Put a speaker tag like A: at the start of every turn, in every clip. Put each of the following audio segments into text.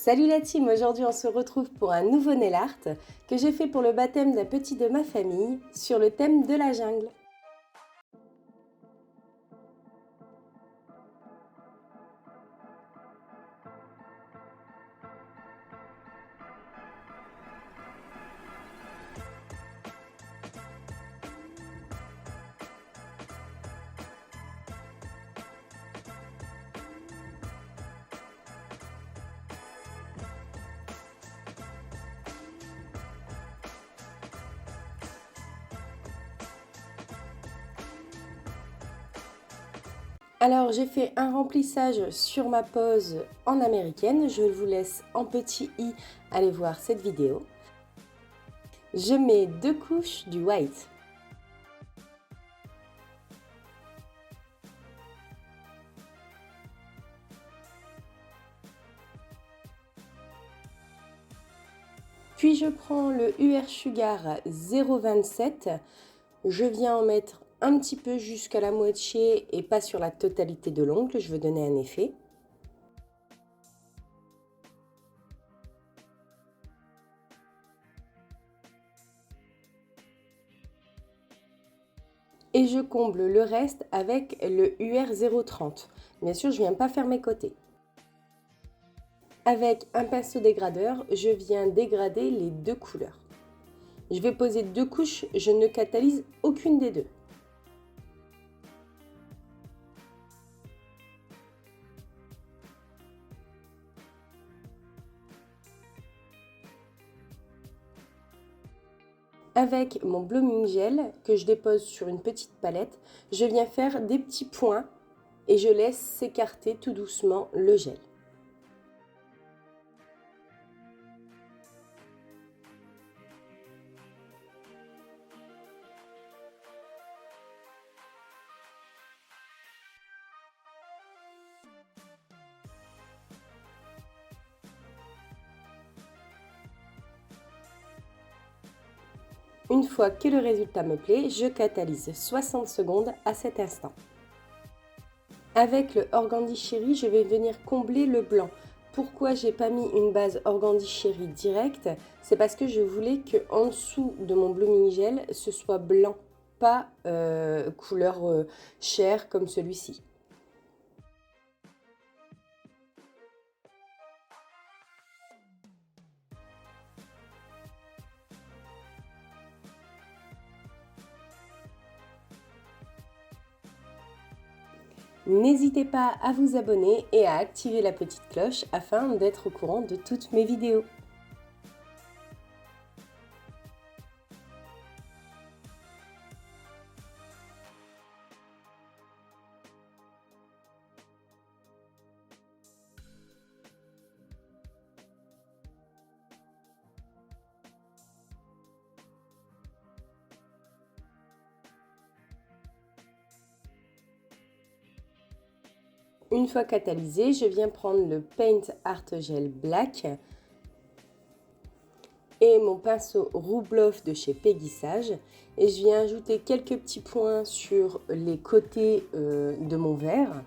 A: Salut la team, aujourd'hui on se retrouve pour un nouveau nail art que j'ai fait pour le baptême d'un petit de ma famille sur le thème de la jungle. Alors j'ai fait un remplissage sur ma pose en américaine, je vous laisse en petit i aller voir cette vidéo. Je mets 2 couches du white. Puis je prends le UR Sugar 0,27, je viens en mettre un petit peu jusqu'à la moitié et pas sur la totalité de l'ongle, je veux donner un effet. Et je comble le reste avec le UR 0,30. Bien sûr, je ne viens pas faire mes côtés. Avec un pinceau dégradeur, je viens dégrader les deux couleurs. Je vais poser 2 couches, je ne catalyse aucune des deux. Avec mon blooming gel que je dépose sur une petite palette, je viens faire des petits points et je laisse s'écarter tout doucement le gel. Une fois que le résultat me plaît, je catalyse 60 secondes à cet instant. Avec le Organdie Chéri, je vais venir combler le blanc. Pourquoi j'ai pas mis une base Organdie Chéri directe? C'est parce que je voulais que en dessous de mon blooming gel, ce soit blanc, pas couleur chair comme celui-ci. N'hésitez pas à vous abonner et à activer la petite cloche afin d'être au courant de toutes mes vidéos. Une fois catalysé, je viens prendre le Paint Art Gel Black et mon pinceau Roubloff de chez Péguissage et je viens ajouter quelques petits points sur les côtés de mon verre.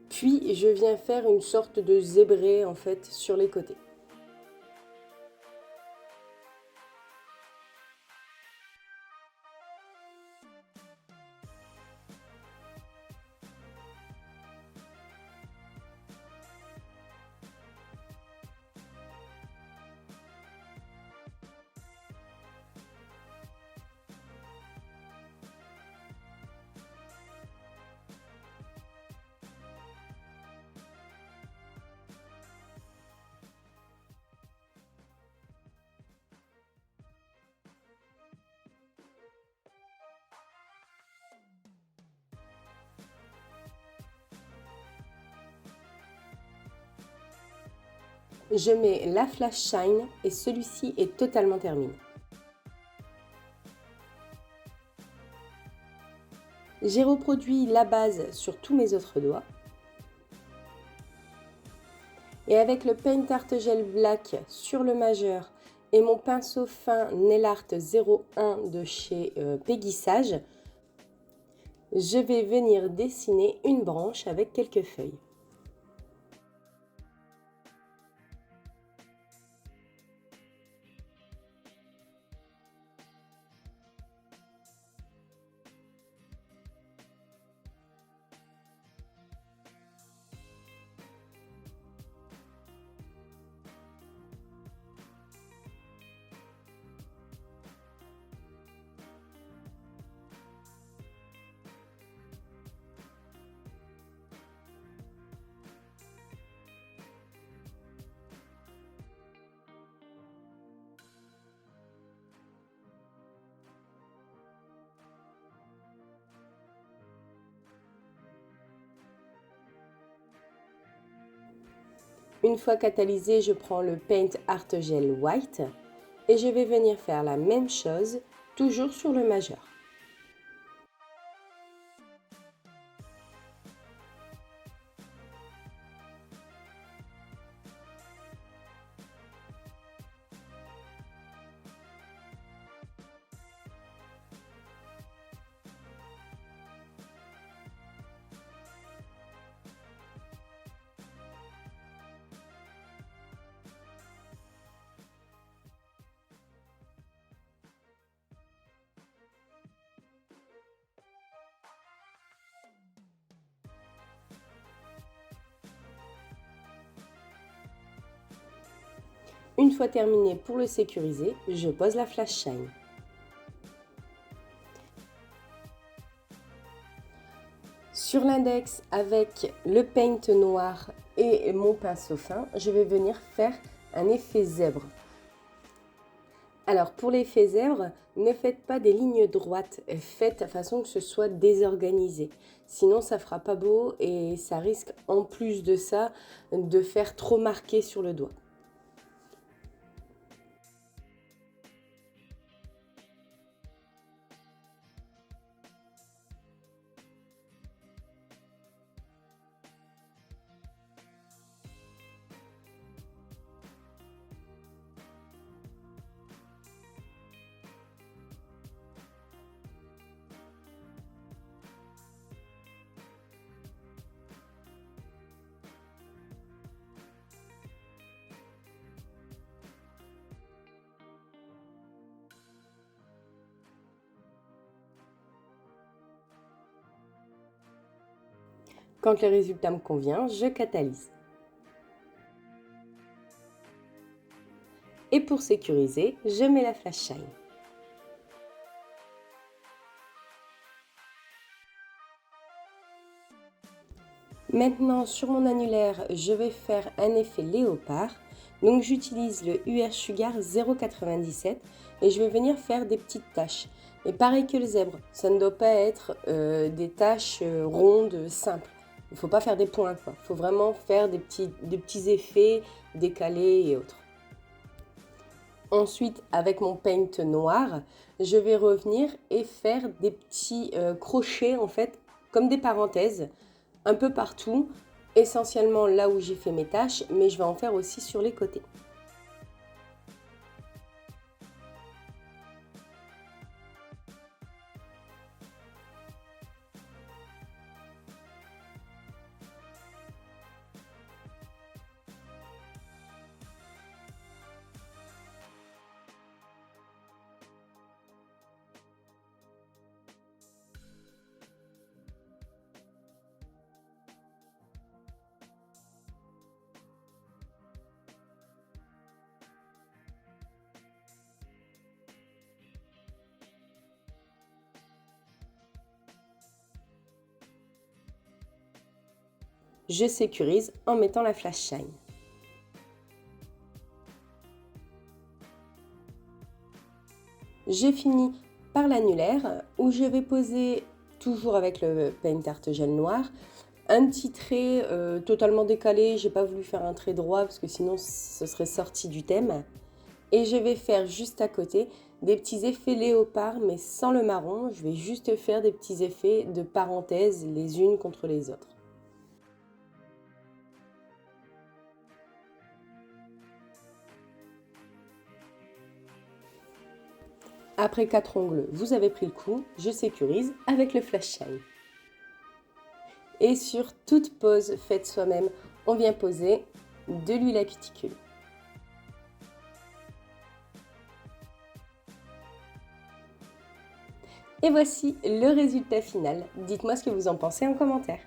A: Puis je viens faire une sorte de zébré en fait sur les côtés. Je mets la Flash Shine et celui-ci est totalement terminé. J'ai reproduit la base sur tous mes autres doigts. Et avec le Paint Art Gel Black sur le majeur et mon pinceau fin Nail Art 01 de chez Peggy Sage, je vais venir dessiner une branche avec quelques feuilles. Une fois catalysé, je prends le Paint Art Gel White et je vais venir faire la même chose, toujours sur le majeur. Une fois terminé pour le sécuriser, je pose la flash shine. Sur l'index, avec le paint noir et mon pinceau fin, je vais venir faire un effet zèbre. Alors pour l'effet zèbre, ne faites pas des lignes droites, faites de façon que ce soit désorganisé. Sinon ça fera pas beau et ça risque en plus de ça de faire trop marqué sur le doigt. Quand le résultat me convient, je catalyse. Et pour sécuriser, je mets la flash shine. Maintenant, sur mon annulaire, je vais faire un effet léopard. Donc j'utilise le UR Sugar 0,97 et je vais venir faire des petites taches. Et pareil que le zèbre, ça ne doit pas être des taches rondes simples. Il ne faut pas faire des points, quoi. Il faut vraiment faire des petits effets décalés et autres. Ensuite, avec mon paint noir, je vais revenir et faire des petits crochets, en fait, comme des parenthèses, un peu partout, essentiellement là où j'ai fait mes taches, mais je vais en faire aussi sur les côtés. Je sécurise en mettant la flash shine. J'ai fini par l'annulaire où je vais poser, toujours avec le Paint Art Gel noir, un petit trait totalement décalé. J'ai pas voulu faire un trait droit parce que sinon ce serait sorti du thème. Et je vais faire juste à côté Des petits effets léopard, mais sans le marron. Je vais juste faire des petits effets de parenthèses les unes contre les autres. Après 4 ongles, vous avez pris le coup, je sécurise avec le Flash Shine. Et sur toute pose faite soi-même, on vient poser de l'huile à cuticule. Et voici le résultat final. Dites-moi ce que vous en pensez en commentaire.